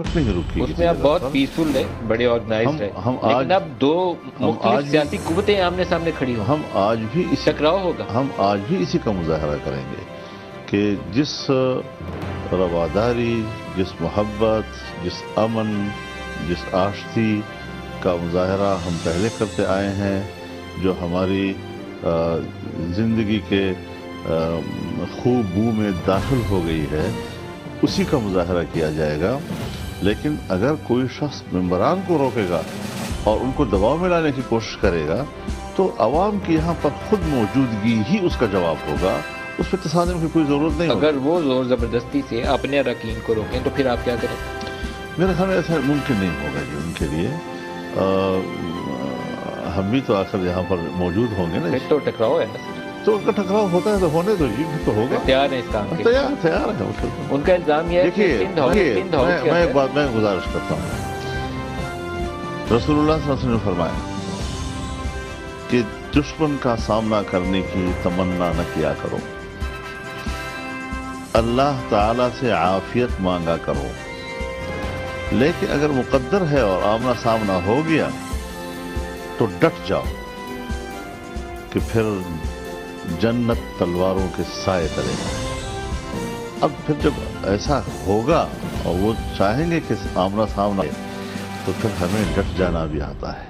वक्त नहीं रुकी। उसमें आप बहुत पीसफुल है, बड़े ऑर्गेनाइज्ड है, लेकिन अब दो मुख्तलिफ सियासी कुव्वतें आमने सामने खड़ी हो, हम आज भी टकराव होगा। हम आज भी इसी का मुजाहरा करेंगे कि जिस रवादारी, जिस मोहब्बत, जिस अमन, जिस आश्ती का मुजाहरा हम पहले करते आए हैं, जो हमारी ज़िंदगी के खूब बू में दाखिल हो गई है, उसी का मुजाहरा किया जाएगा। लेकिन अगर कोई शख्स मेंबरान को रोकेगा और उनको दबाव में लाने की कोशिश करेगा तो अवाम की यहाँ पर खुद मौजूदगी ही उसका जवाब होगा, उस पर तसादम की कोई ज़रूरत नहीं। अगर वो जोर ज़बरदस्ती से अपने अरकान को रोकें तो फिर आप क्या करें? मेरे ख्याल में ऐसा मुमकिन नहीं होगा जी उनके लिए। हम भी तो आखिर यहाँ पर मौजूद होंगे ना। फिर तो टकराव है ना, तो उनका टकराव होता है तो होने दो जी, तो होगा। तैयार है इस काम के? तैयार है। उनका इल्जाम यह है कि मैं एक बात मैं गुजारिश करता हूँ, रसूलुल्लाह सल्लल्लाहु अलैहि वसल्लम ने फरमाया कि दुश्मन का सामना करने की तमन्ना न किया करो, अल्लाह ताला से आफियत मांगा करो। लेकिन अगर मुकद्दर है और आमना सामना हो गया तो डट जाओ कि फिर जन्नत तलवारों के साए तले। अब फिर जब ऐसा होगा और वो चाहेंगे कि आमना सामना, तो फिर हमें डट जाना भी आता है।